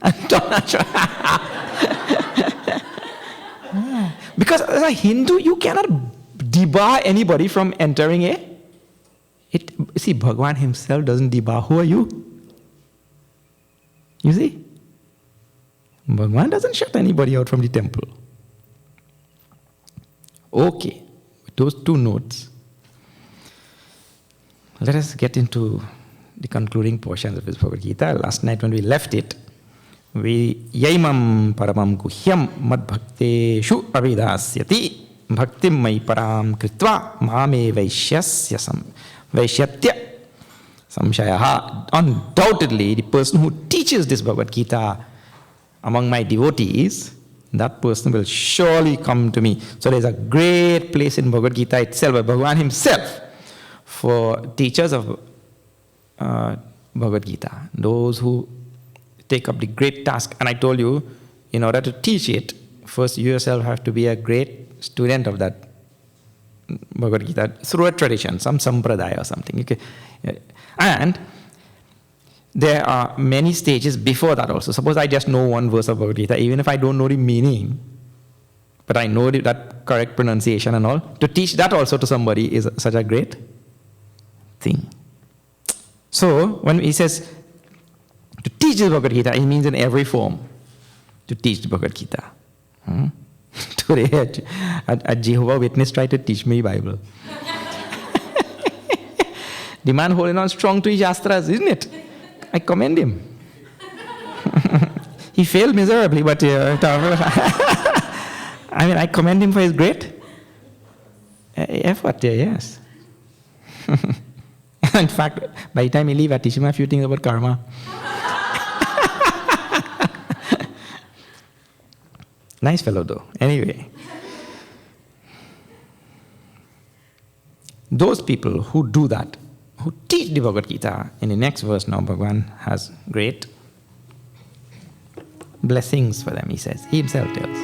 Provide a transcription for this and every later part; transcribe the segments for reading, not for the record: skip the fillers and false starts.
I'm not sure. Because as a Hindu, you cannot debar anybody from entering see, Bhagwan himself doesn't debar. Who are you? You see? Bhagwan doesn't shut anybody out from the temple. Okay, with those two notes, let us get into the concluding portions of his Bhagavad Gita. Last night when we left it, we yaimam paramam guhyam mad bhakteshu avidasyati bhaktim mai param kritva mame vaishyatya samshayaha. Undoubtedly, the person who teaches this Bhagavad Gita among my devotees, that person will surely come to me. So there's a great place in Bhagavad Gita itself, by Bhagavan himself, for teachers of Bhagavad Gita, those who take up the great task. And I told you, in order to teach it, first you yourself have to be a great student of that Bhagavad Gita through a tradition, some sampradaya or something. Okay. And there are many stages before that also. Suppose I just know one verse of Bhagavad Gita, even if I don't know the meaning, but I know that correct pronunciation and all, to teach that also to somebody is such a great thing. So, when he says to teach the Bhagavad Gita, he means in every form to teach the Bhagavad Gita. Today, a Jehovah's Witness tried to teach me Bible. The man holding on strong to his Shastras, isn't it? I commend him. He failed miserably, but I mean, I commend him for his great effort, yes. In fact, by the time he leaves, I teach him a few things about karma. Nice fellow, though. Anyway, those people who do that, who teach the Bhagavad Gita, in the next verse now, Bhagavan has great blessings for them, he says. He himself tells.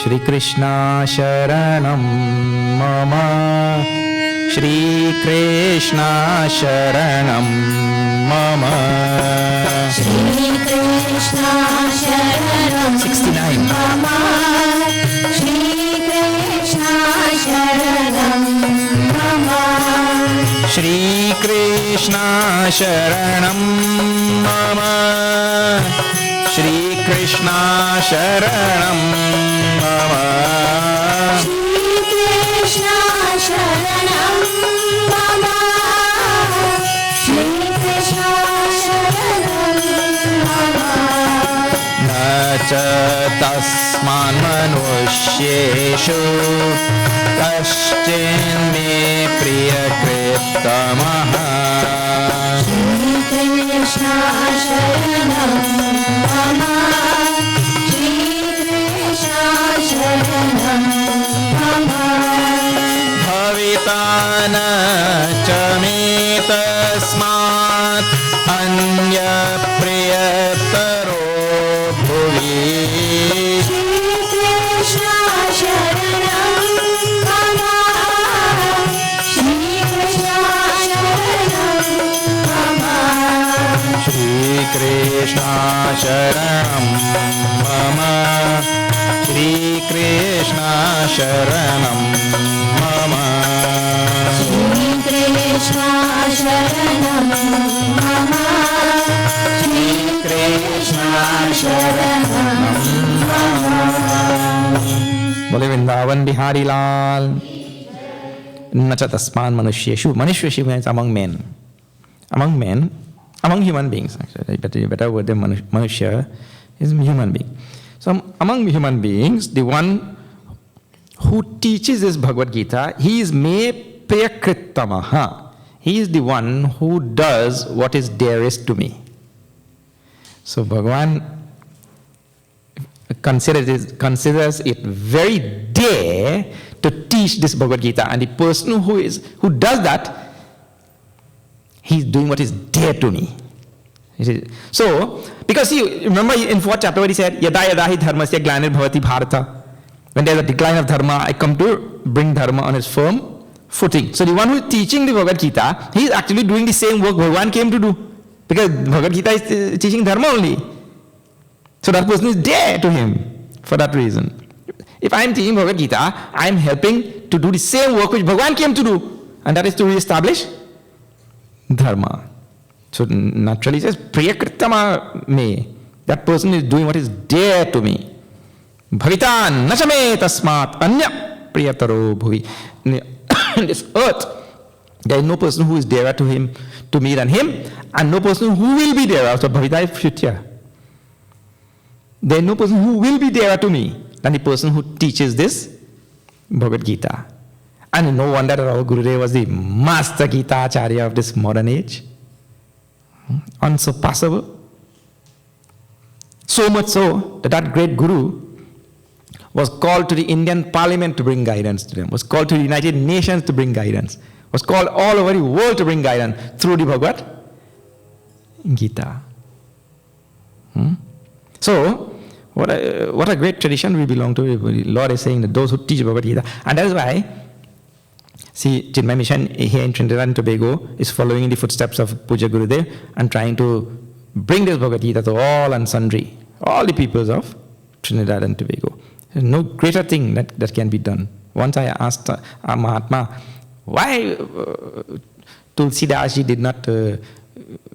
Shri Krishna Sharanam Mama, Shri Krishna Sharanam Mama, Shri Krishna Sharanam 69 Mama, Shri Krishna Sharanam Mama, Shri Krishna Sharanam Mama, Shri Krishna Sharanam Mama, Shri Krishna Sharanam Mama, Shri Krishna Sharanam Mama. Nacha tasman manusyeshu kaschin me priyakritamaha. Shri Krishna Sharanam Mama, Shri Krishna Sharanam Mama. Bhavitana cha me tasmat anya priyataro bhuvi. Shri Krishna Sharanam Mama, Shri Krishna Sharanam Mama, Shri Krishna Sharanam Mama, Shri Krishna Sharanam Mama, Shri Krishna Sharanam Mama, Shri Krishna Sharanam Mama. Bole Vrindavan Bihari Lal. Nacha tasman manusyeshu. Manusyeshu means among men. Among men, among human beings, actually. Better word than manusya is human being. So among human beings, the one who teaches this Bhagavad Gita, he is me priyakritamaha. He is the one who does what is dearest to me. So Bhagavan considers it very dear to teach this Bhagavad Gita, and the person who does that, he's doing what is dear to me. So, because see, remember in 4th chapter where he said, Yada yada hi dharmasya glanir bhavati bharata. When there's a decline of dharma, I come to bring dharma on its firm footing. So the one who is teaching the Bhagavad Gita, he is actually doing the same work Bhagavan came to do. Because Bhagavad Gita is teaching dharma only. So that person is dear to him for that reason. If I am teaching Bhagavad Gita, I am helping to do the same work which Bhagavan came to do. And that is to re-establish dharma. So naturally it says, Priyakritama me. That person is doing what is dear to me. Bhavitan nachame tasmat anya priyataro bhuvi. In this earth, there is no person who is dearer to him, to me than him, and no person who will be dearer. So Bhavita is future. There is no person who will be dearer to me than the person who teaches this Bhagavad Gita. And no wonder that our Gurudev was the master Gita Acharya of this modern age. Unsurpassable. So much so that that great Guru was called to the Indian Parliament to bring guidance to them, was called to the United Nations to bring guidance, was called all over the world to bring guidance through the Bhagavad Gita. So, what a great tradition we belong to. The Lord is saying that those who teach Bhagavad Gita, and that is why, see, Chinmaya Mission here in Trinidad and Tobago is following in the footsteps of Puja Gurudev and trying to bring this Bhagavad Gita to all and sundry, all the peoples of Trinidad and Tobago. There's no greater thing that can be done. Once I asked Mahatma, why Tulsidas ji did not,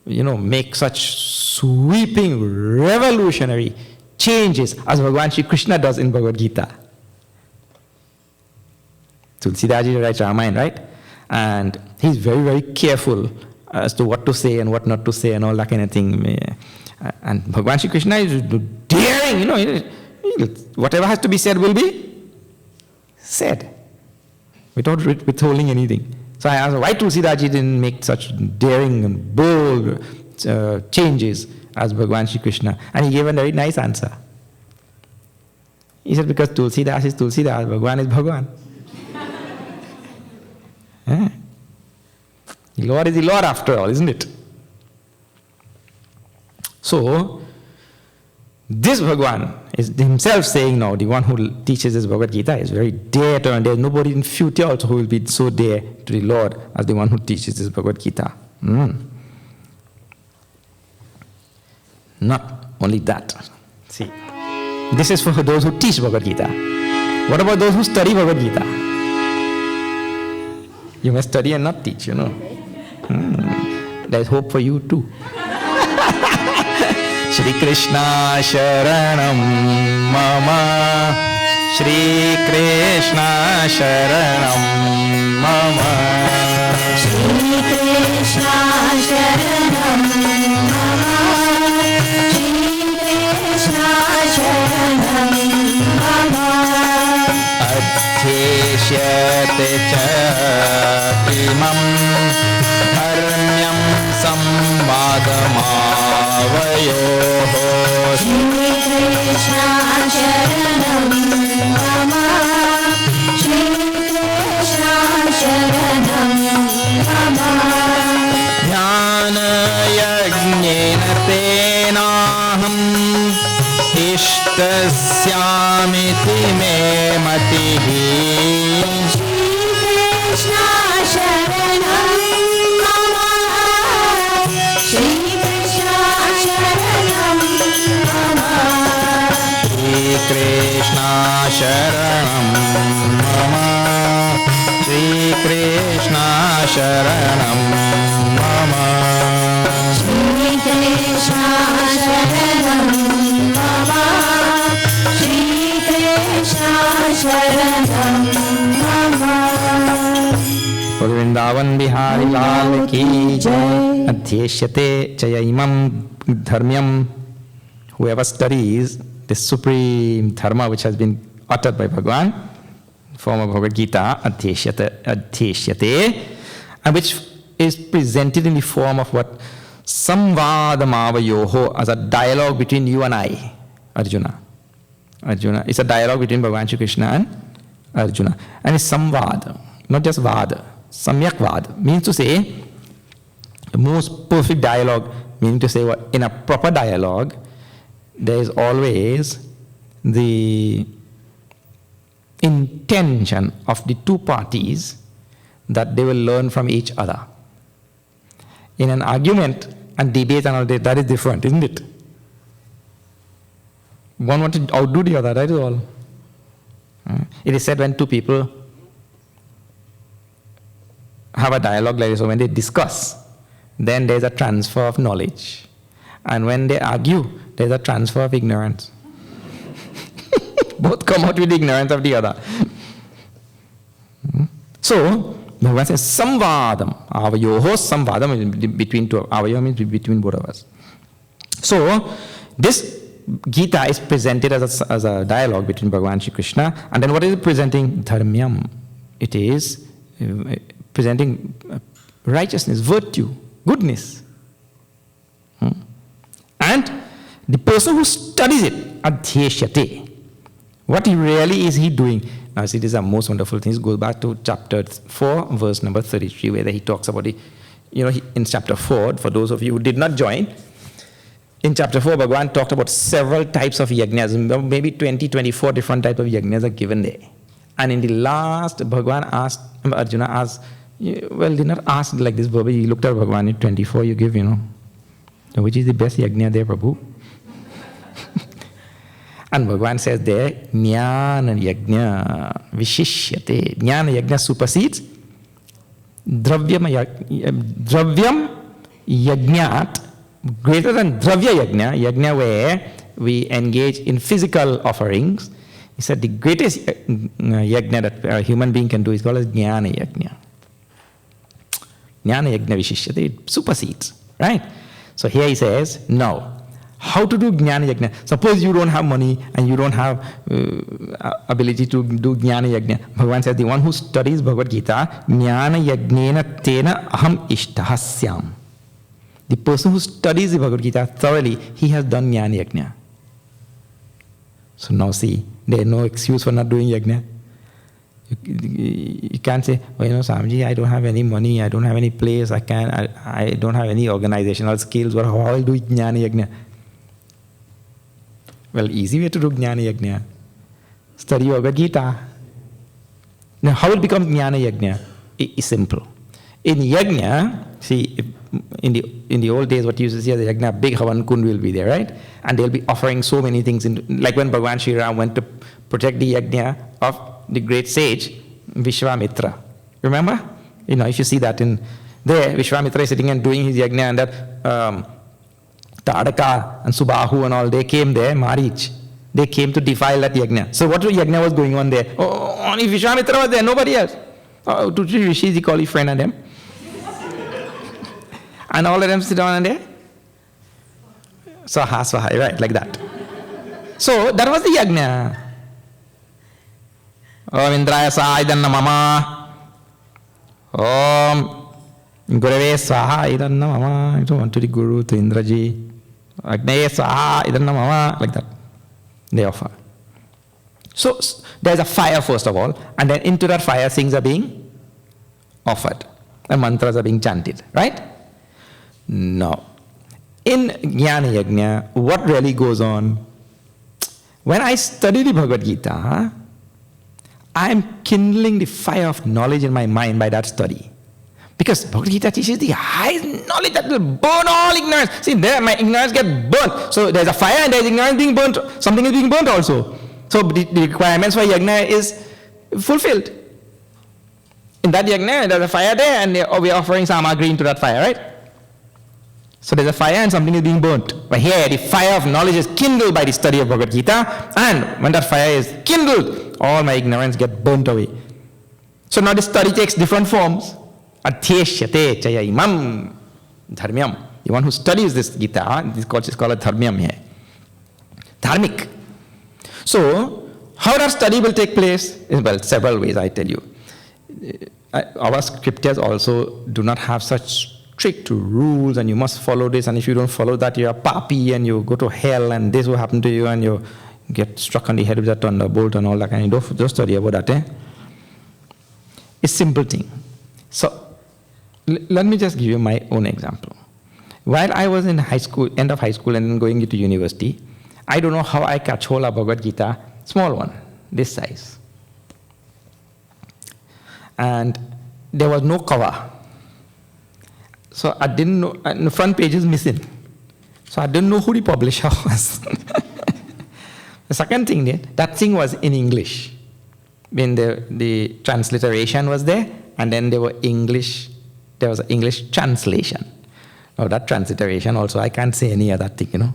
make such sweeping, revolutionary changes as Bhagavan Shri Krishna does in Bhagavad Gita. Tulsidas ji writes Ramayana, right? And he's very, very careful as to what to say and what not to say and all that kind of thing. And Bhagavan Shri Krishna is daring, whatever has to be said will be said without withholding anything. So I asked why Tulsidas ji didn't make such daring and bold changes as Bhagavan Shri Krishna. And he gave a very nice answer. He said, because Tulsidas is Tulsidas, Bhagavan is Bhagavan. The Lord is the Lord after all, isn't it? So, this Bhagavan is himself saying now, the one who teaches this Bhagavad Gita is very dear to him, and there is nobody in future also who will be so dear to the Lord as the one who teaches this Bhagavad Gita. Not only that. See, this is for those who teach Bhagavad Gita. What about those who study Bhagavad Gita? You must study and not teach, There is hope for you too. Shri Krishna Sharanam Mama, Shri Krishna Sharanam Mama, Shri Krishna Sharanam Mama, Shri Krishna Sharanam Mama, Adhyeshyate cha imam dharmyam samvadamavayoho. Shri Krishna Sharanam Mama, Shri Krishna Sharanam Mama, Jnana Yajna tenaham ishtasyamiti me matihi. Shri Krishna Sharanam Mama, Shri Krishna Sharanam Mama, Shri Krishna Sharanam Mama, Shri Krishna Sharanam Mama, Shri Krishna Sharanam Mama, Shri Krishna Sharanam Mama. Vrindavan Bihari Lal ki jai. Adhyeshyate chaya imam dharmyam. Whoever studies the supreme dharma which has been uttered by Bhagavan, form of Bhagavad Gita, adhyeshyate, and which is presented in the form of what? Samvadamavayoho, as a dialogue between you and I, Arjuna. It's a dialogue between Bhagavan Shri Krishna and Arjuna. And it's samvad, not just vad. Samyak vad means to say the most perfect dialogue, meaning to say what? In a proper dialogue, there is always the intention of the two parties that they will learn from each other. In an argument and debate and all that is different, isn't it? One wants to outdo the other, that is all. It is said when two people have a dialogue like this, or when they discuss, then there's a transfer of knowledge. And when they argue, there's a transfer of ignorance. Both come out with the ignorance of the other. So, Bhagavan says, samvadam, avayoho samvadam, between two, avayoho means between both of us. So, this Gita is presented as a dialogue between Bhagavan and Shri Krishna, and then what is it presenting? Dharmyam. It is presenting righteousness, virtue, goodness. And the person who studies it, adhyeshyate. What really is he doing? Now see, these are most wonderful things. Go back to chapter 4, verse number 33, where he talks about it. In chapter 4, for those of you who did not join, in chapter 4, Bhagavan talked about several types of yajnas. Maybe 20, 24 different types of yajnas are given there. And in the last, Bhagavan asked, Arjuna asked, well, did not ask like this, Baba. He looked at Bhagavan, in 24 you give, which is the best yajna there, Prabhu? And Bhagavan says there, Jnana Yajna Vishishyate. Jnana Yajna supersedes Dravyam Yajnat, greater than Dravya Yajna where we engage in physical offerings. He said the greatest yajna that a human being can do is called as Jnana Yajna. Jnana Yajna Vishishyate, it supersedes, right? So here he says, now, how to do Jnana Yajna? Suppose you don't have money and you don't have ability to do Jnana Yajna. Bhagavan says, the one who studies Bhagavad Gita, Jnana Yajnena Tena Aham Ishtahasyam. The person who studies the Bhagavad Gita thoroughly, he has done Jnana Yajna. So now see, there is no excuse for not doing Yajna. You can't say, Swamiji, I don't have any money, I don't have any place, I don't have any organizational skills, but how I'll do Jnana Yajna? Well, easy way to do Jnana Yajna. Study Bhagavad Gita. Now, how it becomes Jnana Yajna? It's simple. In Yajna, see, in the old days, what you used to see as a Yajna, big Havan Kund will be there, right? And they'll be offering so many things, like when Bhagavan Sri Ram went to protect the Yajna of the great sage, Vishwamitra. Remember? If you see that in there, Vishwamitra is sitting and doing his Yajna, and that Tadaka and Subahu and all, they came there, Marich. They came to defile that Yajna. So what Yajna was going on there? Oh, only Vishwamitra was there, nobody else. Oh, two, three rishis, he called his friend and them. And all of them sit down and there. Swaha, swaha, right, like that. So that was the Yajna. Om Indraya Swaha Idanna Mama. Om Gurave Swaha Idanna Mama. You don't want to the Guru, to Indraji. Agnaye Swaha Idanna Mama. Like that. They offer. So there's a fire first of all, and then into that fire things are being offered. And mantras are being chanted, right? Now, in Jnana Yajna, what really goes on? When I study the Bhagavad Gita, I am kindling the fire of knowledge in my mind by that study. Because Bhagavad Gita teaches the highest knowledge that will burn all ignorance. See, there my ignorance gets burnt. So there's a fire and there's ignorance being burnt. Something is being burnt also. So the requirements for Yajna is fulfilled. In that Yajna, there's a fire there and we are offering samagri into that fire, right? So there's a fire and something is being burnt. But here, the fire of knowledge is kindled by the study of Bhagavad Gita, and when that fire is kindled, all my ignorance gets burnt away. So now the study takes different forms. Adhyeshyate chaya imam dharmyam. The one who studies this Gita, this is called a dharmyam here. Dharmic. So, how that study will take place? Well, several ways, I tell you. Our scriptures also do not have such strict rules and you must follow this, and if you don't follow that you are papi and you go to hell and this will happen to you and you get struck on the head with a thunderbolt and all that kind of. Don't study about that. It's a simple thing. So let me just give you my own example. While I was in high school, end of high school and then going into university, I don't know how I catch hold of Bhagavad Gita, small one, this size. And there was no cover. So I didn't know, and the front page is missing. So I didn't know who the publisher was. The second thing, that thing was in English. When the transliteration was there, and then there was an English translation. Now that transliteration also, I can't say any other thing,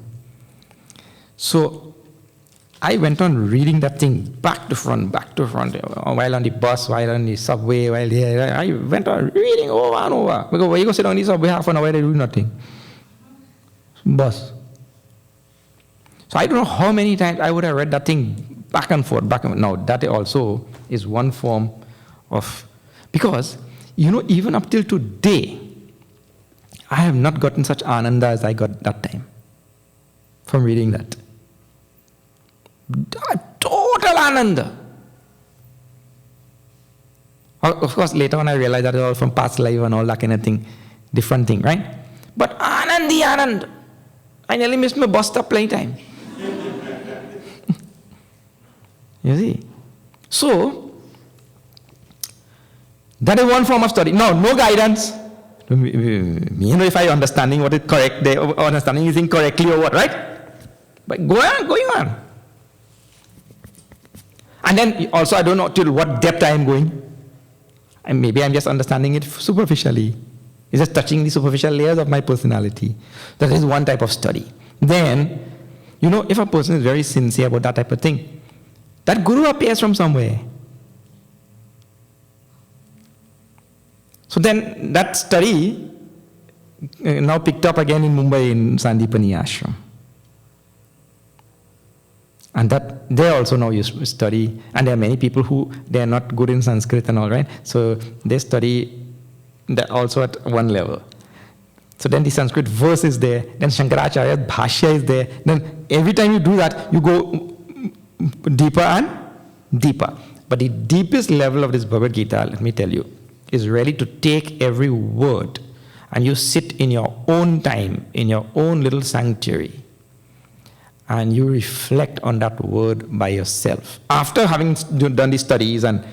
So I went on reading that thing back to front, while on the bus, while on the subway, while there. I went on reading over and over. Because when you go sit on the subway half an hour, they do nothing. Bus. So I don't know how many times I would have read that thing back and forth. Now that also is one form of, because, even up till today, I have not gotten such ananda as I got that time from reading that. Total ananda. Of course, later on I realized that it's all from past life and all that kind of thing. Different thing, right? But anand. I nearly missed my bus stop playing time. You see? So, that is one form of study. No guidance. If I understanding what is correct, they understanding is incorrectly or what, right? But going on. And then also I don't know till what depth I am going. And maybe I'm just understanding it superficially. It's just touching the superficial layers of my personality. That is one type of study. Then, if a person is very sincere about that type of thing, that guru appears from somewhere. So then that study now picked up again in Mumbai in Sandipani Ashram. And that they also now study, and there are many people who, they are not good in Sanskrit and all, right? So they study that also at one level. So then the Sanskrit verse is there, then Shankaracharya's Bhashya is there, then every time you do that, you go deeper and deeper. But the deepest level of this Bhagavad Gita, let me tell you, is really to take every word and you sit in your own time, in your own little sanctuary, and you reflect on that word by yourself. After having done the studies and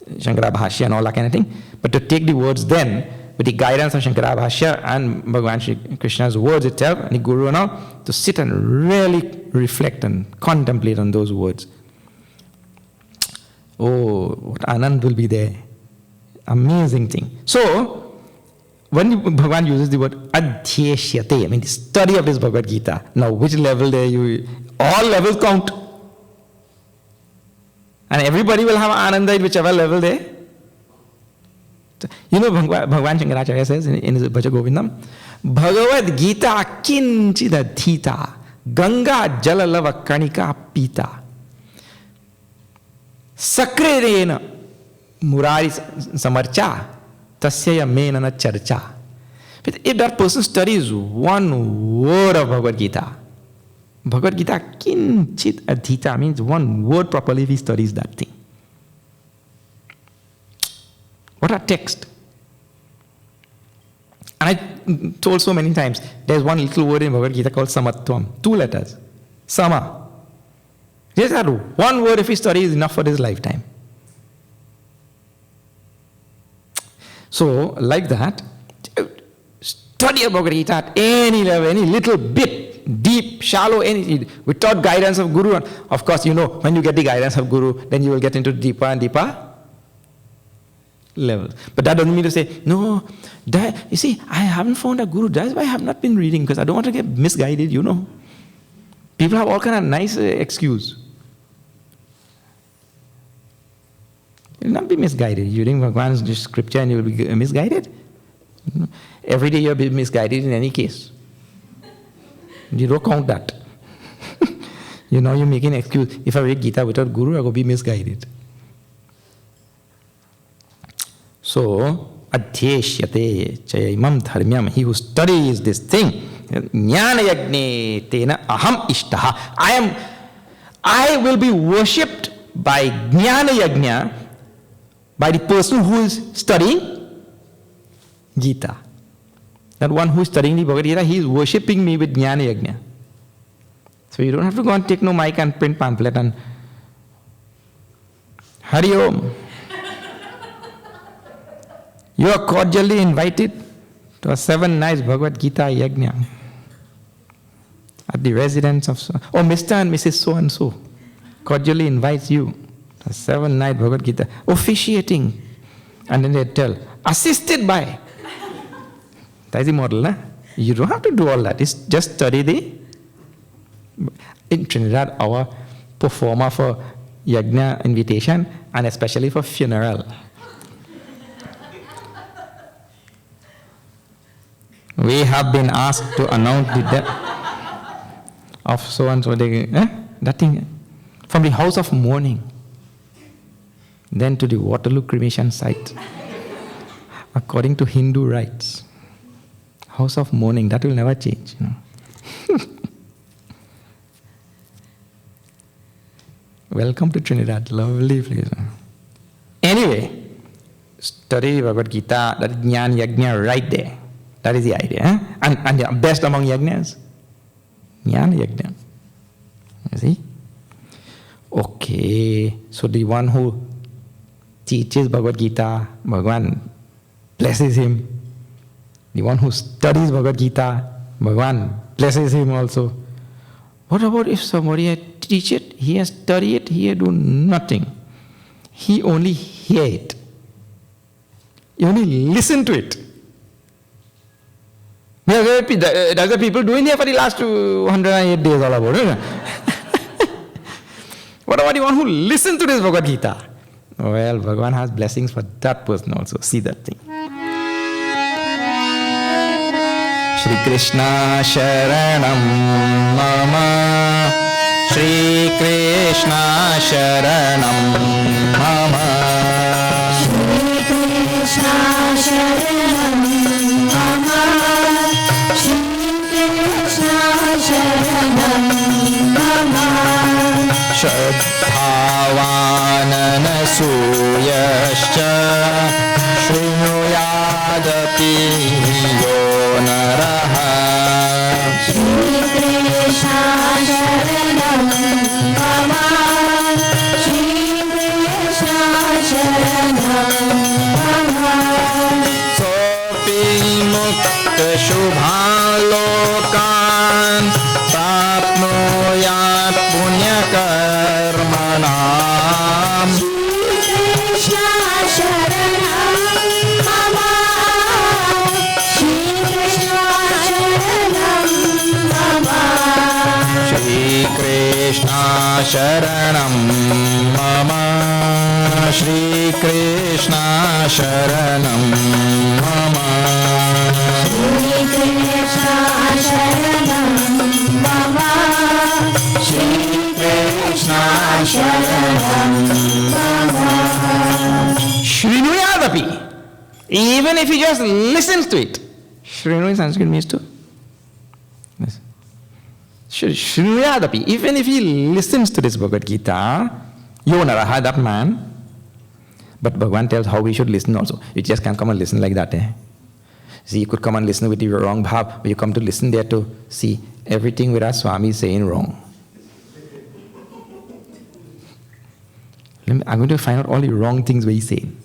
Shankara Bhashya and all that kind of thing, but to take the words then, with the guidance of Shankara Bhashya and Bhagavan Shri Krishna's words itself, and the Guru and all, to sit and really reflect and contemplate on those words. Oh, what Anand will be there. Amazing thing. So, when Bhagavan uses the word adhyeshyate, the study of this Bhagavad Gita, now which level there all levels count. And everybody will have ananda at whichever level there. Bhagavan Shankaracharya says in his Bhaja Govindam, Bhagavad Gita kinchida dhita, Ganga jalalava kanika pita, Sakrerena Murari Samarcha, Tasyaya Menana Charcha. But if that person studies one word of Bhagavad Gita kinchit adhita means one word properly if he studies that thing. What a text. And I told so many times, there's one little word in Bhagavad Gita called samatvam, 2 letters. Sama. Just that one word if he studies is enough for his lifetime. So, like that, study a Bhagavad Gita at any level, any little bit, deep, shallow, without guidance of Guru. And of course, when you get the guidance of Guru, then you will get into deeper and deeper levels. But that doesn't mean to say, no, you see, I haven't found a Guru. That's why I have not been reading, because I don't want to get misguided, People have all kind of nice excuse. You will not be misguided. You read Bhagavan's scripture and you will be misguided. Every day you will be misguided in any case. You don't count that. You're making an excuse. If I read Gita without Guru, I will be misguided. So, adhyeshyate chayamam dharmyam, he who studies this thing, jnana yajne tena aham ishtaha. I will be worshipped by jnana yajna, by the person who is studying Gita. That one who is studying the Bhagavad Gita, he is worshipping me with jnana yajna. So you don't have to go and take no mic and print pamphlet and Hari Om. You are cordially invited to a 7 nights Bhagavad Gita Yajna at the residence of Mr. and Mrs. So-and-so cordially invites you to a 7-night Bhagavad Gita, officiating. And then they tell, assisted by. That is the model, huh? You don't have to do all that. It's just study in Trinidad, our performer for Yajna invitation, and especially for funeral. We have been asked to announce the death of so-and-so. That thing, from the house of mourning, then to the Waterloo cremation site, according to Hindu rites. House of mourning, that will never change. Welcome to Trinidad, lovely place. Anyway, study Bhagavad Gita, that Jnana Yajna right there. That is the idea. And the best among yajnas, Jnana Yajna. You see? Okay, so the one who teaches Bhagavad Gita, Bhagavan blesses him. The one who studies Bhagavad Gita, Bhagavan blesses him also. What about if somebody had teach it, he has studied it, he had do nothing. He only hear it. He only listen to it. That's the people doing here for the last 108 days all about it. What about the one who listened to this Bhagavad Gita? Well, Bhagavan has blessings for that person also. See that thing. Shri Krishna Sharanam Mama. Shri Krishna Sharanam Mama. Shri Krishna Sharanam Mama. Shri Krishna Sharanam Mama. Shraddhavananasuyascha Shrunuyadapi yo naraha. Shri Krishna Sharanam Mama. Shri Krishna Sharanam Mama. Sopi mukta shubhalokan tapnoyat punyakarmanam. Shri Krishna Sharanam Mama. Shri Krishna Sharanam Mama. Shri Krishna Sharanam Mama. Shri Krishna Sharanam Mama. Shri Krishna Sharanam Mama. Shri Krishna Sharanam Mama. Shrinuyadapi. Even if he just listens to it. Shrinu in Sanskrit means to. Yes. Shrinuyadapi. Even if he listens to this Bhagavad Gita, Yonaraha, that man. But Bhagavan tells how we should listen also. You just can't come and listen like that. See, you could come and listen with the wrong bhav, but you come to listen there to see everything with our Swami is saying wrong. I'm going to find out all the wrong things where he's saying.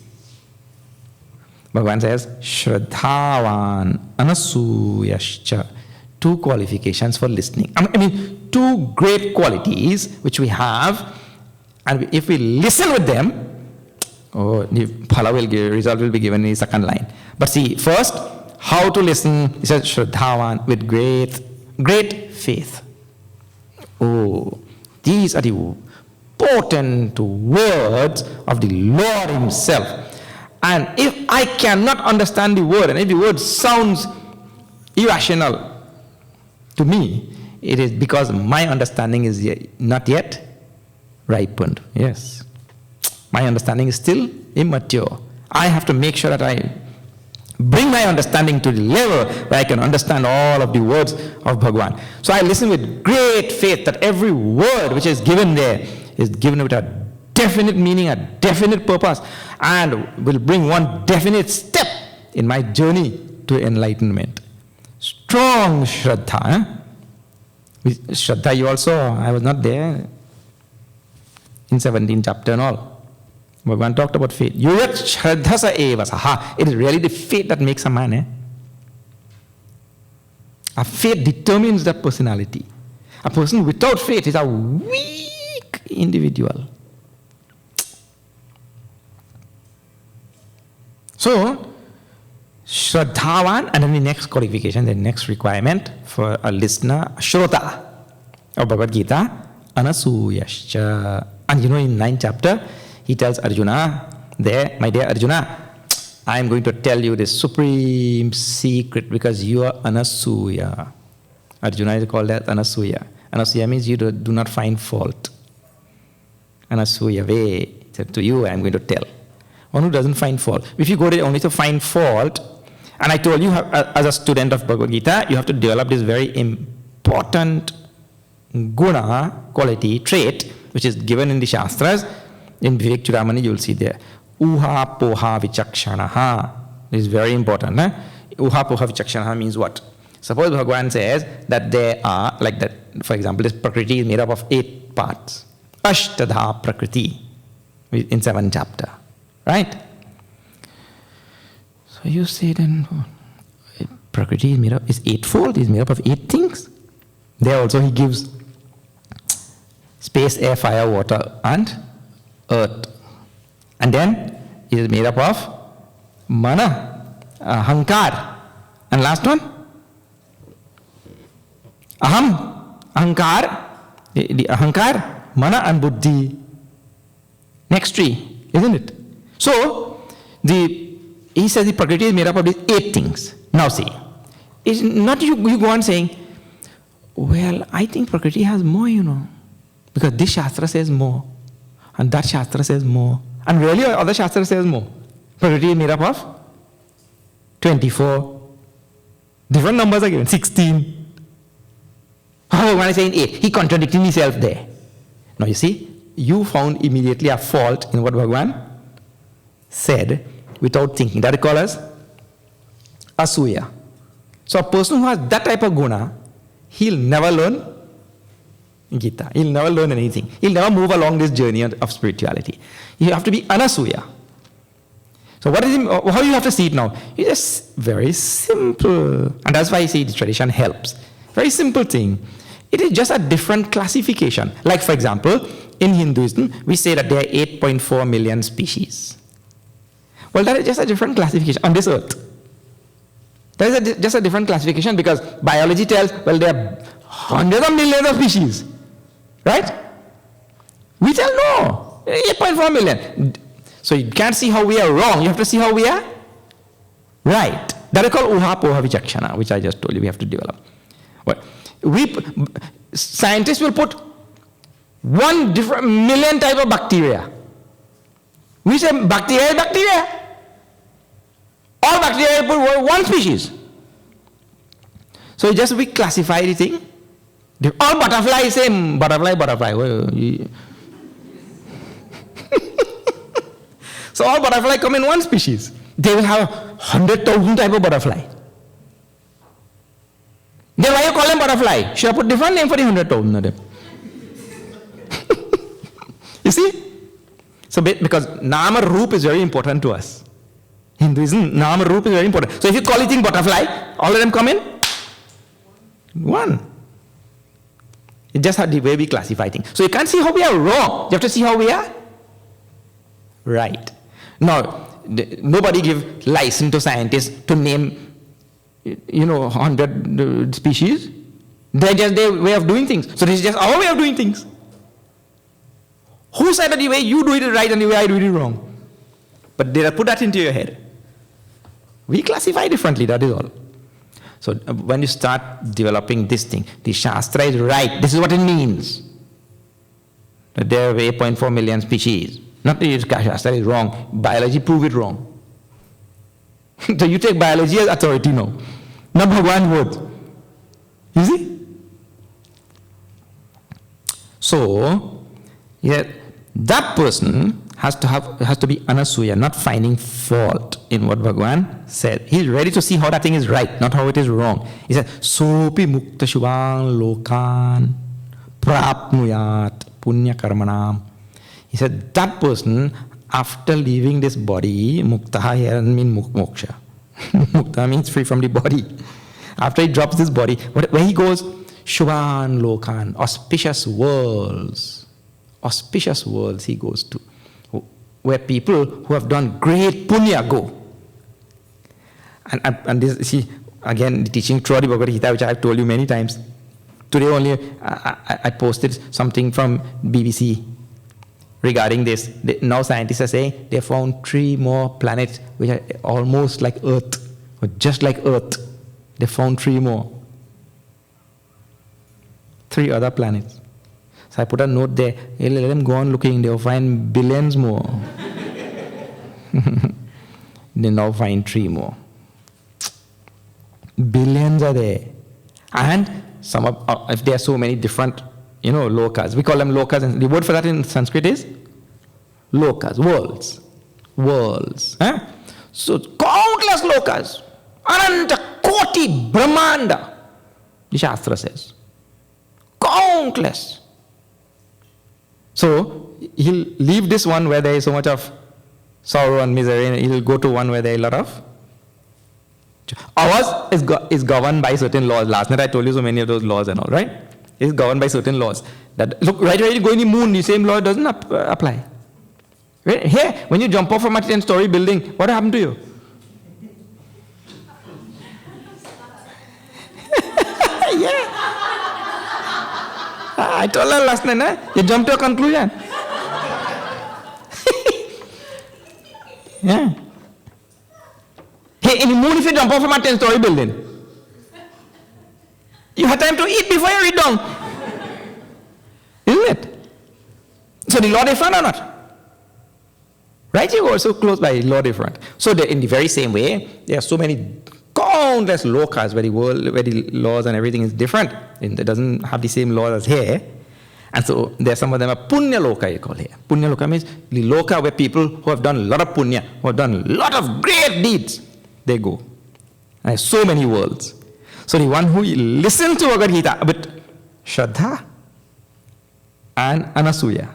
Bhagavan says, Shraddhavan anasuyascha. 2 qualifications for listening. I mean, 2 great qualities which we have, and if we listen with them, the phala result will be given in the second line. But see, first, how to listen? He says, Shraddhavan, with great faith. Oh, these are the potent words of the Lord Himself. And if I cannot understand the word, and if the word sounds irrational to me, it is because my understanding is not yet ripened. Yes. My understanding is still immature. I have to make sure that I bring my understanding to the level where I can understand all of the words of Bhagavan. So I listen with great faith that every word which is given there is given with a definite meaning, a definite purpose, and will bring one definite step in my journey to enlightenment. Strong Shraddha. Shraddha, you also, I was not there in 17th chapter and all. Bhagavan talked about faith. Yuyat shraddhasa eva saha. It is really the faith that makes a man. A faith determines that personality. A person without faith is a weak individual. So, Shraddhavan, and then the next qualification, the next requirement for a listener, Shrota of Bhagavad Gita, Anasuyascha. And in 9th chapter, he tells Arjuna, there, my dear Arjuna, I am going to tell you the supreme secret because you are Anasuya. Arjuna is called as Anasuya. Anasuya means you do not find fault. Anasuya ve. To you I am going to tell. One who doesn't find fault. If you go there only to find fault, and I told you as a student of Bhagavad Gita, you have to develop this very important guna, quality, trait, which is given in the Shastras. In Vivek Chudamani you will see there. Uha poha vichakshanaha. This is very important. Uha poha vichakshanaha means what? Suppose Bhagavan says that there are, like that, for example, this Prakriti is made up of 8 parts. Ashtadha Prakriti in 7th chapter. Right? So you say then, Prakriti is made up, is 8-fold, is made up of 8 things. There also he gives space, air, fire, water, and earth. And then it is made up of mana, ahankar. And last one? Aham, ahankar, the ahankar, mana and buddhi. Next tree, isn't it? So, he says the Prakriti is made up of these 8 things. Now see, it's not you go on saying, well, I think Prakriti has more, because this Shastra says more, and that Shastra says more, and really other Shastra says more. Prakriti is made up of 24. Different numbers are given, 16. How when I say 8, he contradicting himself there. Now you see, you found immediately a fault in what Bhagavan said without thinking. That is called as asuya. So a person who has that type of guna, he'll never learn Gita. He'll never learn anything. He'll never move along this journey of spirituality. You have to be anasuya. So how you have to see it now? It's just very simple. And that's why I say the tradition helps. Very simple thing. It is just a different classification. Like for example, in Hinduism, we say that there are 8.4 million species. Well, that is just a different classification on this earth. That is just a different classification because biology tells, well, there are hundreds of millions of species. Right? We tell no, 8.4 million. So you can't see how we are wrong, you have to see how we are right. That is called uha poha vichakshana, which I just told you we have to develop. But scientists will put 1 different million type of bacteria. We say bacteria is bacteria. All bacteria put 1 species. So just we classify the thing. All butterfly same butterfly. So all butterfly come in 1 species. They will have 100,000 type of butterfly. Then why you call them butterfly? Should I put different name for the 100,000 of them? You see? So because Nama Roop is very important to us. Hinduism, Nama Roop is very important. So if you call it thing butterfly, all of them come in 1. It's just how the way we classify things. So you can't see how we are wrong. You have to see how we are right. Now, nobody give license to scientists to name, 100 species. They're just their way of doing things. So this is just our way of doing things. Who said that the way you do it is right and the way I do it is wrong? But they put that into your head. We classify differently, that is all. So when you start developing this thing, the Shastra is right. This is what it means. That there are 8.4 million species. Not that the Shastra is wrong. Biology prove it wrong. So you take biology as authority now. Not Bhagavan word. You see? So, that person has to be anasuya, not finding fault in what Bhagavan said. He's ready to see how that thing is right, not how it is wrong. He said, Sopi mukta shubhan lokan prapnuyat punya karmanam. He said, that person after leaving this body, muktaha here doesn't mean moksha. Mukta means free from the body. After he drops this body, where he goes, Shubhan Lokan, auspicious worlds he goes to, where people who have done great punya go. And this, see, again, the teaching throughout the Bhagavad Gita, which I have told you many times. Today only I posted something from BBC regarding this. Now scientists are saying they found 3 more planets which are almost like Earth, or just like Earth. They found 3 more. 3 other planets. So I put a note there. Hey, let them go on looking. They'll find billions more. They now find 3 more. Billions are there. And some of, if there are so many different, lokas, we call them lokas, and the word for that in Sanskrit is lokas, worlds. Worlds. Huh? So countless lokas. Ananta koti brahmanda, the Shastra says. Countless. So he'll leave this one where there is so much of sorrow and misery, and he'll go to one where there is a lot of. Ours is governed by certain laws. Last night I told you so many of those laws and all, right? It's governed by certain laws. That look, right away you go in the moon, the same law doesn't apply. Right? Here, when you jump off from a 10-story building, what happened to you? Yeah. I told her last night, you jumped to a conclusion. Yeah. Hey, in the moon, if you jump off from a 10-story building, you have time to eat before you reach down. Isn't it? So the law different or not? Right? You are so close by law different. So in the very same way, there are so many countless lokas where the laws and everything is different. It doesn't have the same laws as here. And so there are some of them are punya loka, you call here. Punya loka means the loka where people who have done a lot of punya, who have done a lot of great deeds, they go. And there's so many worlds. So the one who listens to Bhagavad Gita with Shraddha and Anasuya.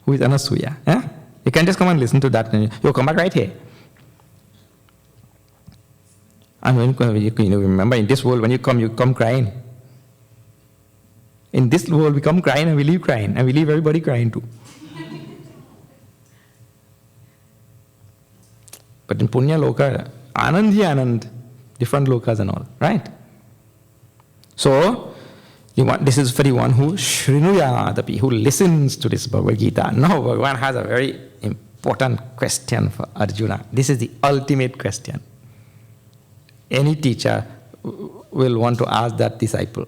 Who is Anasuya? Eh? You can just come and listen to that and you'll come back right here. And when you remember, in this world, when you come crying. In this world, we come crying and we leave crying. And we leave everybody crying too. But in Punya Loka, Anand, different lokas and all, right? So, this is for the one who Shrinuyadapi, who listens to this Bhagavad Gita. Now, Bhagavan has a very important question for Arjuna. This is the ultimate question. Any teacher will want to ask that disciple,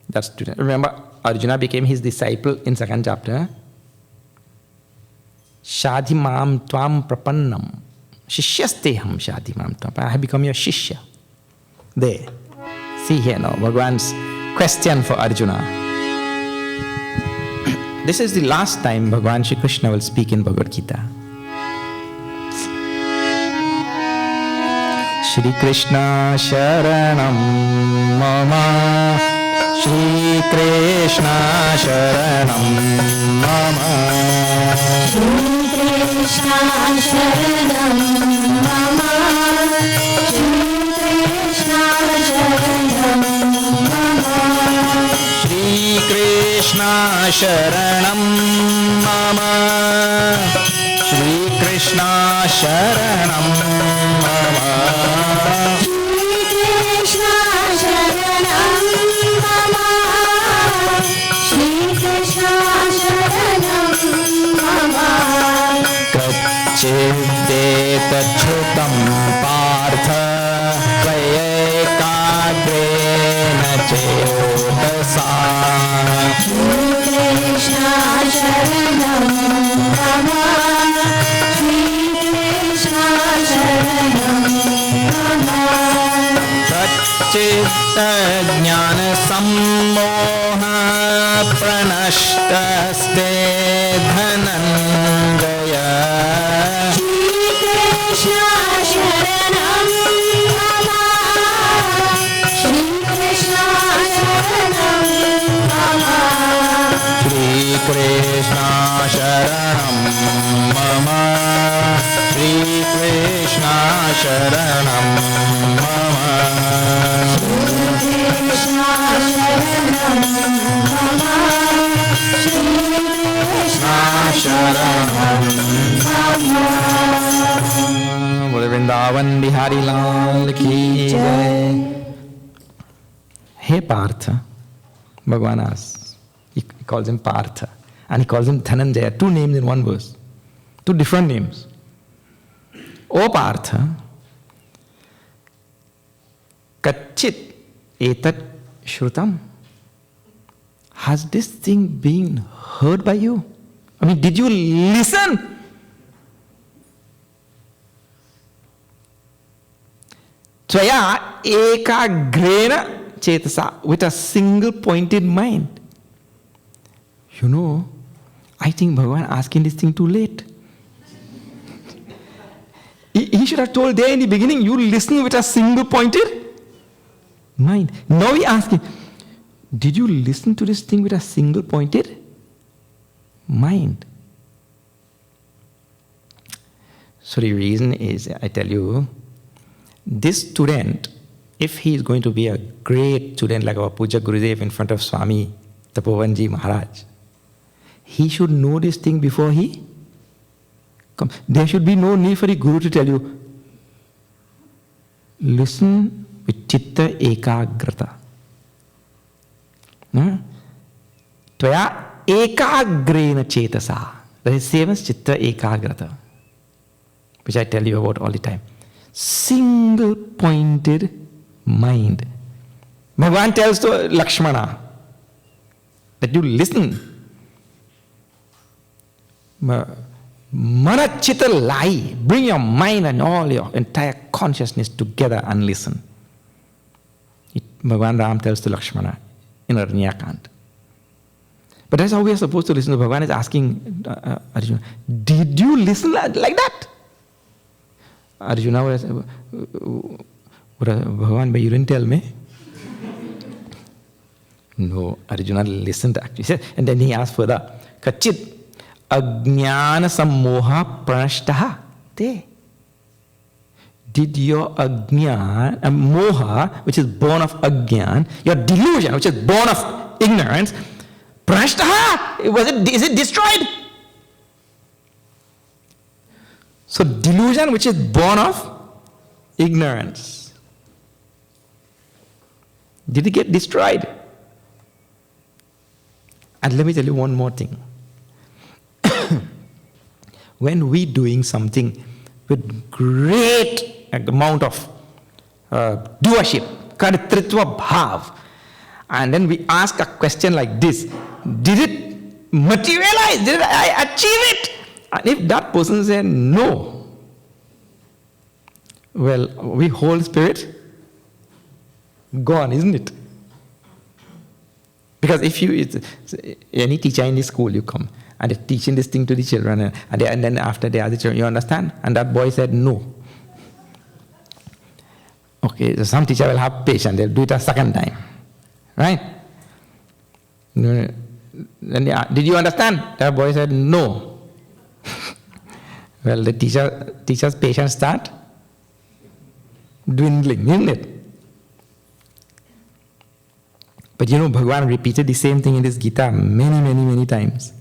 that student. Remember, Arjuna became his disciple in 2nd chapter. Shadhimam tvam prapannam. Shishyasteham shadhimam tvam. I have become your shishya. There. See here now, Bhagavan's question for Arjuna. This is the last time Bhagavan Shri Krishna will speak in Bhagavad Gita. Shri Krishna Sharanam Mama, Shri Krishna Sharanam Mama, Shri Krishna Sharanam Mama, Shri Krishna Sharanam Mama, Shri Krishna Sharanam Mama, Shri Krishna Sharanam Mama, Shri Krishna Sharanam Mama, Shri Krishna Sharanam Mama, Kachide Tachutam Partha Kayekadrena Chetasa, Shri Krishna Sharanam Mama, Shri Krishna Sharanam Mama, Kachita Jnana Sammoha Pranashtaste Dhananjaya, Shri Krishna Sharanam Mama, Shri Krishna Sharanam Mama, Shri Krishna Sharanam Mama. sharanam mama. Krishna sharanam mama. Krishna sharanam mama. Bole Vrindavan Bihari Lal ki jai. Hey Partha, Bhagavan asks. He calls him Partha. And he calls him Dhananjaya. 2 names in one verse. 2 different names. O Partha, Kachit etat shrutam. Has this thing been heard by you? I mean, did you listen? Tvaya ekagrena chetasa, with a single pointed mind. You know, I think Bhagavan asking this thing too late. He should have told there in the beginning, you listen with a single pointed mind. Now he asking, did you listen to this thing with a single pointed mind? So the reason is, I tell you, this student, if he is going to be a great student like our Puja Gurudev in front of Swami Tapovanji Maharaj, he should know this thing before he comes. There should be no need for the Guru to tell you, listen with chitta ekagrata. Tvaya ekagrena chetasa. That is same as chitta ekagrata, which I tell you about all the time. Single pointed mind. Bhagavan tells to Lakshmana that you listen. Manachita lai. Bring your mind and all your entire consciousness together and listen. Bhagavan Ram tells to Lakshmana in Arjuna. But that's how we are supposed to listen. Bhagavan is asking Arjuna, did you listen like that? Arjuna was, Bhagavan, but you didn't tell me. No, Arjuna listened actually. And then he asked further, Kachit Ajnana sammoha pranashtaha te. Did your ajnana, moha, which is born of ajnana, your delusion, which is born of ignorance, pranashtaha, is it destroyed? So delusion, which is born of ignorance, did it get destroyed? And let me tell you one more thing. When we doing something with great amount of doership, karitritva bhav, and then we ask a question like this, did it materialize? Did I achieve it? And if that person said no, well, we whole spirit gone, isn't it? Because if you, any teacher in the school, you come and they're teaching this thing to the children, and then after they ask the children, you understand? And that boy said no. Okay, so some teacher will have patience, they'll do it a second time. Right? Then did you understand? That boy said no. Well, the teacher's patience start dwindling, isn't it? But you know, Bhagavan repeated the same thing in this Gita many times.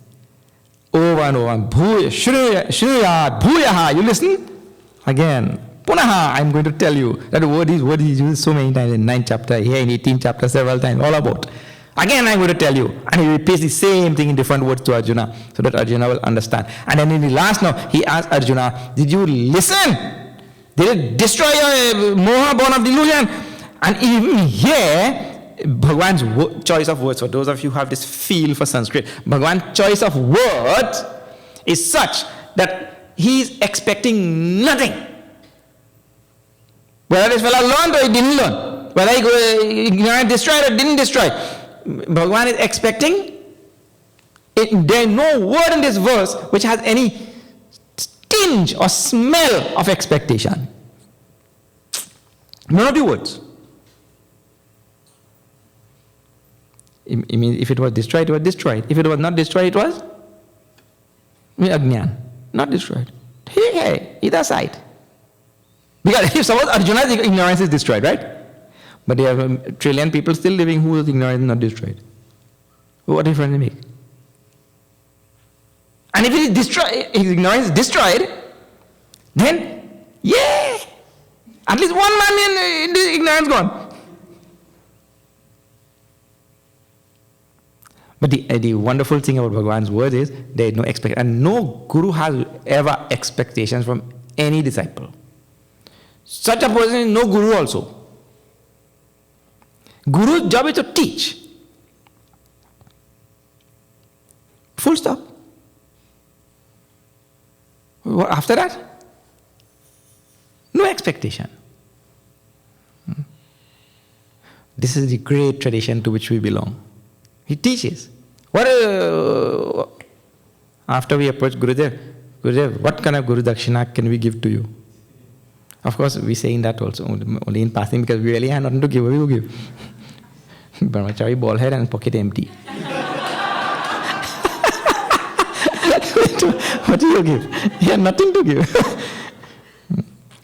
Over and over. Bhuya, shruyat, bhuyaha. You listen? Again. Punaha, I'm going to tell you. That word is used so many times in 9th chapter, here in 18th chapter, several times, all about. Again, I'm going to tell you. And he repeats the same thing in different words to Arjuna, so that Arjuna will understand. And then in the last now, he asked Arjuna, did you listen? Did it destroy your moha, born of delusion? And even here, Bhagavan's choice of words, for those of you who have this feel for Sanskrit, Bhagavan's choice of words is such that he is expecting nothing. Whether this fellow learned or he didn't learn, whether he destroyed or didn't destroy, Bhagavan is expecting it. There is no word in this verse which has any tinge or smell of expectation. None of the words. It means if it was destroyed, it was destroyed. If it was not destroyed, it was ajnana, not destroyed. Hey, either side. Because if suppose Arjuna's ignorance is destroyed, right? But there are a trillion people still living whose ignorance is not destroyed. What difference does it make? And if it is destroyed, his ignorance is destroyed, then, yeah, at least one man in the ignorance gone. But the wonderful thing about Bhagavan's words is there is no expectation, and no guru has ever expectations from any disciple. Such a person is no guru also. Guru's job is to teach. Full stop. After that, no expectation. This is the great tradition to which we belong. He teaches. After we approach Gurudev, what kind of Guru Dakshina can we give to you? Of course, we saying that also only in passing because we really have nothing to give. We will give. Brahmachari, bald head and pocket empty. What do you give? You have nothing to give.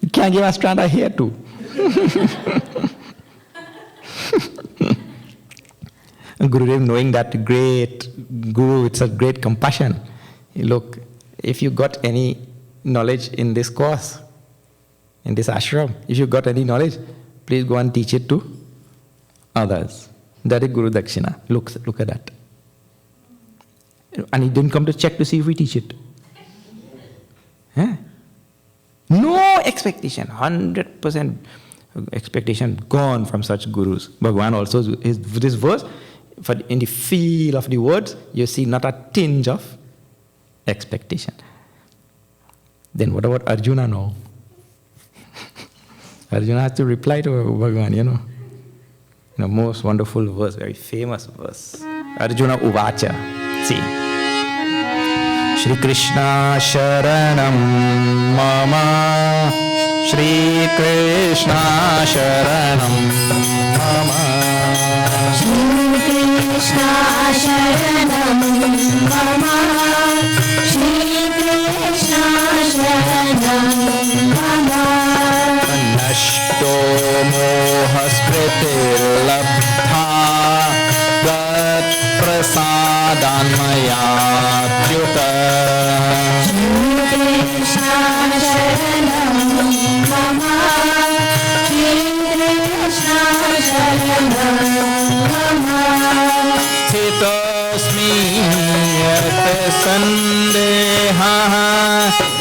You can't give a strand of hair too. Gurudev, knowing that great Guru with such great compassion, look, if you got any knowledge in this course, in this ashram, if you got any knowledge, please go and teach it to others. That is Guru Dakshina. Look at that. And he didn't come to check to see if we teach it. Yeah? No expectation, 100% expectation gone from such gurus. Bhagavan also, this verse, in the feel of the words, you see not a tinge of expectation. Then what about Arjuna now? Arjuna has to reply to Bhagavan, you know. Most wonderful verse, very famous verse. Arjuna Uvacha. See. Shri Krishna Sharanam Mama. Shri Krishna Sharanam Mama. Shri Krishna Sharanam Mama. Shri Krishna Sharanam Mama. Nashto moha smritir labdha gat prasadan maya pyuta. Shri Krishna Sharanam Mama. Shri Krishna Sharanam Mama. Sthitosmi yat sandeha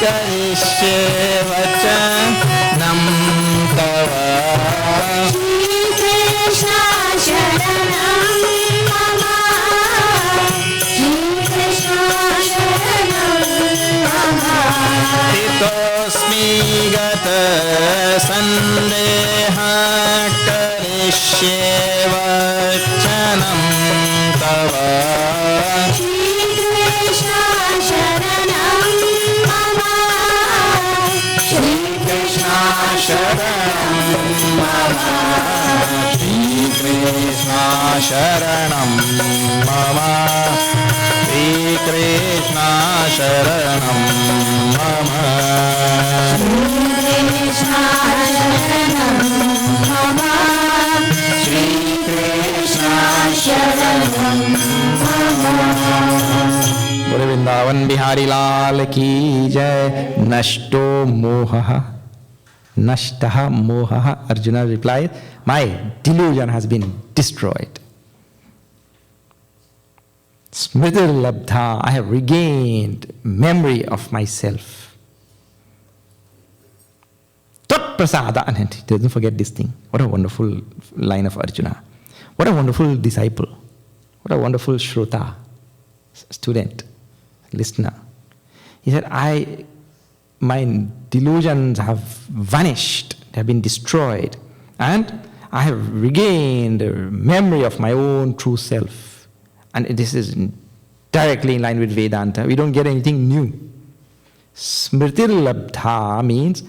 karishye vachanam tava. Shri Krishna Sharanam Mama. Shri Krishna Sharanam Mama. Sthitosmi gata sandeha karishye vachanam tava. Shri Krishna Sharanam Mama. Shri Krishna Sharanam Mama. Shri Krishna Sharanam Mama. Shri Krishna Sharanam Mama. Shri Krishna Sharanam Mama. Shri Krishna Sharanam Mama. Bole Vrindavan Bihari Lal ki jai. Nashto moha. Nashtaha moha. Arjuna replies, my delusion has been destroyed. Smritir labdha, I have regained memory of myself. Tat prasada, and he doesn't forget this thing. What a wonderful line of Arjuna. What a wonderful disciple. What a wonderful shrota, student, listener. He said, my delusions have vanished, they have been destroyed, and I have regained the memory of my own true self. And this is directly in line with Vedanta. We don't get anything new. Smritir labdha means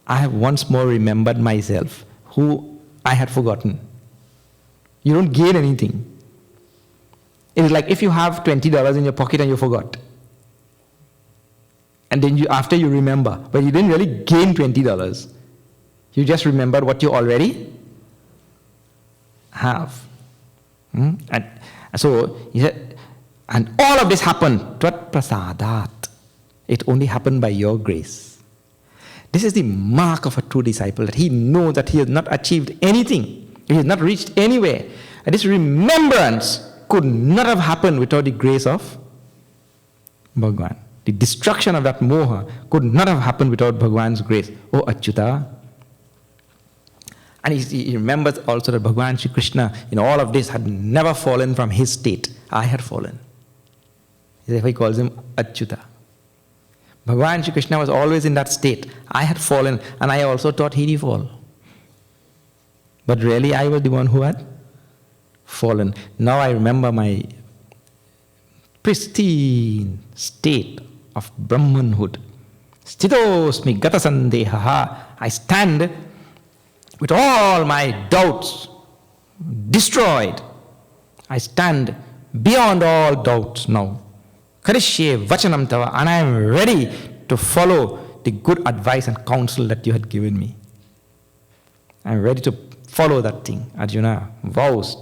I have once more remembered myself, who I had forgotten. You don't gain anything. It is like if you have $20 in your pocket and you forgot. And then after you remember, but you didn't really gain $20. You just remember what you already have. And so he said, and all of this happened tvat prasadat. It only happened by your grace. This is the mark of a true disciple, that he knows that he has not achieved anything. He has not reached anywhere. And this remembrance could not have happened without the grace of Bhagwan. The destruction of that moha could not have happened without Bhagwan's grace. Oh Achyuta. And he remembers also that Bhagwan Shri Krishna in all of this had never fallen from his state. I had fallen. Therefore he calls him Achyuta. Bhagwan Shri Krishna was always in that state. I had fallen, and I also thought he'd fall. But really I was the one who had fallen. Now I remember my pristine state of Brahmanhood. Sthitosmi gata sandehaha. I stand with all my doubts destroyed. I stand beyond all doubts now. Karishye vachanam tava, and I am ready to follow the good advice and counsel that you had given me. I am ready to follow that thing. Arjuna vows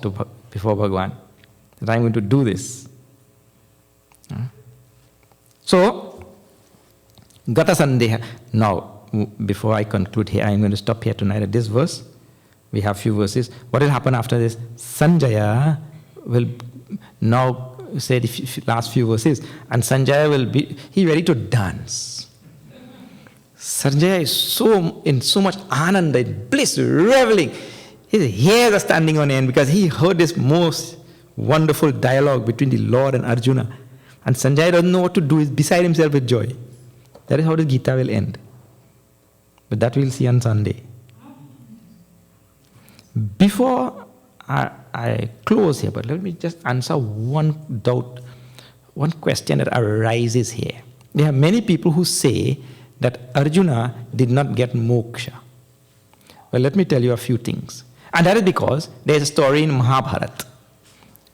before Bhagwan that I am going to do this. So, Gata Sandeha. Now, before I conclude here, I am going to stop here tonight at this verse. We have few verses. What will happen after this? Sanjaya will now say the last few verses, and Sanjaya will be ready to dance. Sanjaya is in so much ananda, bliss, reveling. His hairs are standing on end because he heard this most wonderful dialogue between the Lord and Arjuna. And Sanjaya doesn't know what to do. He's beside himself with joy. That is how the Gita will end. But that we'll see on Sunday. Before I close here, but let me just answer one doubt, one question that arises here. There are many people who say that Arjuna did not get moksha. Well, let me tell you a few things. And that is because there is a story in Mahabharata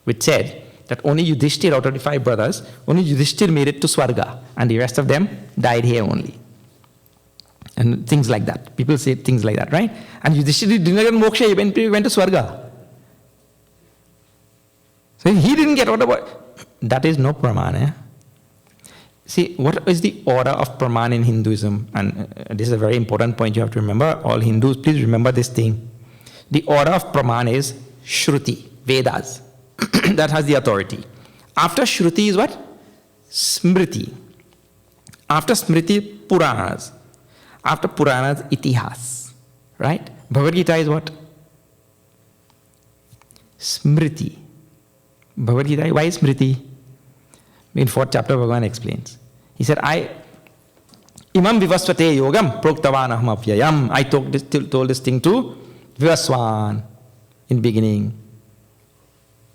which said that only Yudhishthir out of the 5 brothers, only Yudhishthir made it to Swarga, and the rest of them died here only. And things like that. People say things like that, right? And Yudhishthir did not get moksha, he went to Swarga. So he didn't get what. That is no praman. See, what is the order of praman in Hinduism? And this is a very important point you have to remember. All Hindus, please remember this thing. The order of praman is Shruti, Vedas. That has the authority. After Shruti is what? Smriti. After Smriti, Puranas. After Puranas, Itihas. Right? Bhagavad Gita is what? Smriti. Bhagavad Gita, why Smriti? In 4th chapter, Bhagavan explains. He said, Imam vivasvate yogam proktavan aham apyayam. I told this thing to Vivaswan in beginning.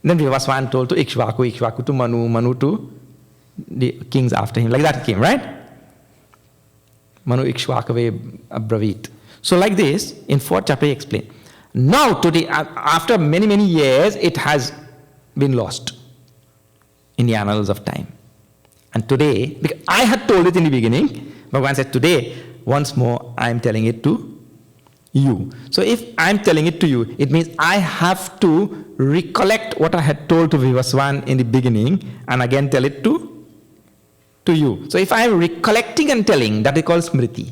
Then Vivaswan told to Ikshvaku, Ikshvaku to Manu, Manu to the kings after him. Like that it came, right? Manu Ikshvakave abravit. So like this, in 4th chapter he explained. Now today, after many, many years, it has been lost in the annals of time. And today, because I had told it in the beginning, Bhagavan said, today, once more, I am telling it to you. So if I am telling it to you, it means I have to recollect what I had told to Vivaswan in the beginning and again tell it to you. So if I am recollecting and telling, that is called Smriti.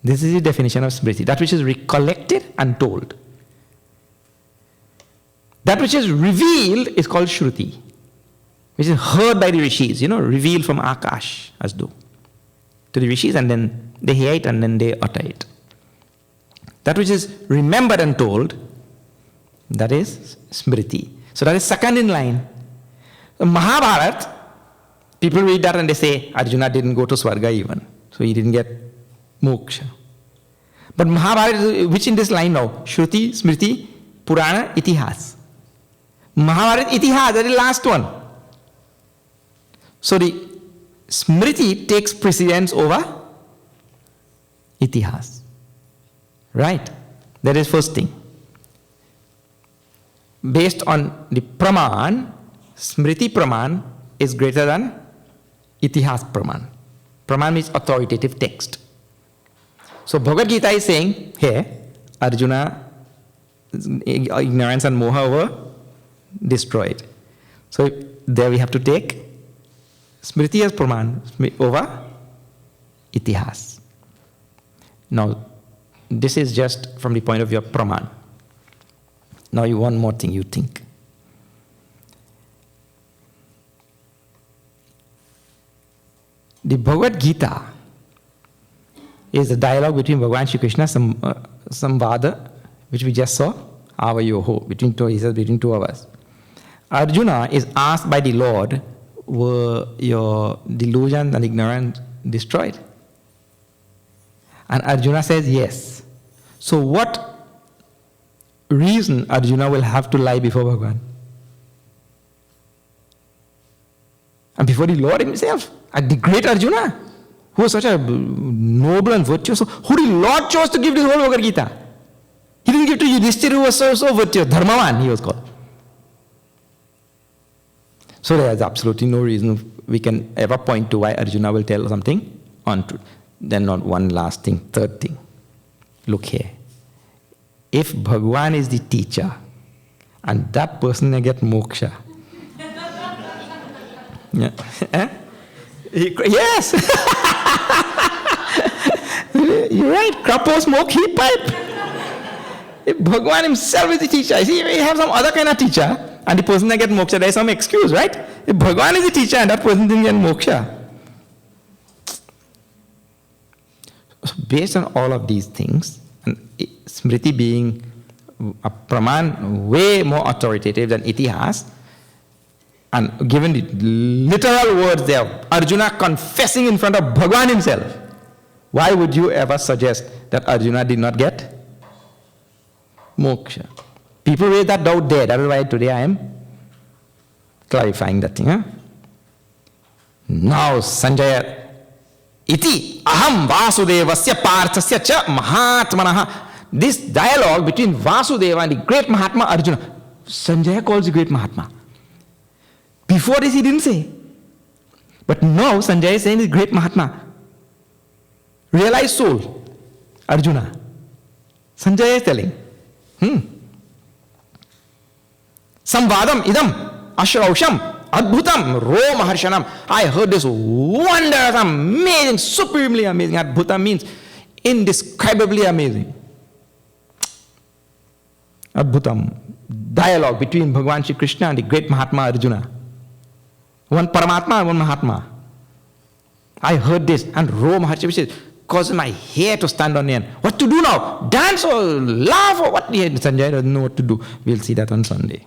This is the definition of Smriti. That which is recollected and told. That which is revealed is called Shruti, which is heard by the rishis, revealed from Akash, as though, to the rishis, and then they hear it and then they utter it. That which is remembered and told, that is Smriti. So that is second in line. Mahabharata, people read that and they say, Arjuna didn't go to Swarga even, so he didn't get moksha. But Mahabharata, which in this line now? Shruti, Smriti, Purana, Itihas. Mahabharata, Itihas, that is the last one. So the Smriti takes precedence over Itihas. Right? That is first thing. Based on the Praman, Smriti Praman is greater than Itihas Praman. Praman means authoritative text. So Bhagavad Gita is saying here, Arjuna, ignorance and moha were destroyed. So there we have to take Smriti as Praman over Itihas. Now, this is just from the point of view of Praman. Now you one more thing you think. The Bhagavad Gita is a dialogue between Bhagavan Shri Krishna, Samvada, which we just saw, Avayoho, between two of us. Arjuna is asked by the Lord, were your delusion and ignorance destroyed? And Arjuna says yes. So what reason Arjuna will have to lie before Bhagavan? And before the Lord himself, and the great Arjuna, who was such a noble and virtuous, who the Lord chose to give the whole Bhagavad Gita. He didn't give to Yudhishthira, who was so virtuous, Dharmavan he was called. So there is absolutely no reason we can ever point to why Arjuna will tell something untruth. Then not one last thing, third thing. Look here. If Bhagwan is the teacher and that person will get moksha. Yeah. Yes. You're right. Krapo smoke, he pipe. If Bhagwan himself is the teacher, see, we have some other kind of teacher and the person that get moksha, there is some excuse, right? If Bhagwan is the teacher and that person didn't get moksha. So based on all of these things, and Smriti being a Praman way more authoritative than Itihas, and given the literal words there, Arjuna confessing in front of Bhagwan himself, why would you ever suggest that Arjuna did not get moksha? People raise that doubt there. That is why today I am clarifying that thing. Huh? Now Sanjaya iti aham vasudevasya parthasya cha mahatmanaha. This dialogue between Vasudeva and the great Mahatma Arjuna, Sanjaya calls the great Mahatma. Before this he didn't say. But now Sanjaya is saying the great Mahatma. Realized soul, Arjuna. Sanjaya is telling. Samvadam idam ashrausham adbhutam romaharshanam. I heard this wondrous, amazing, supremely amazing. Adbhutam means indescribably amazing. Adbhutam. Dialogue between Bhagavan Shri Krishna and the great Mahatma Arjuna. One Paramatma and one Mahatma. I heard this and Romaharshi says, causes my hair to stand on end. What to do now? Dance or laugh or what? Sanjay doesn't know what to do. We'll see that on Sunday.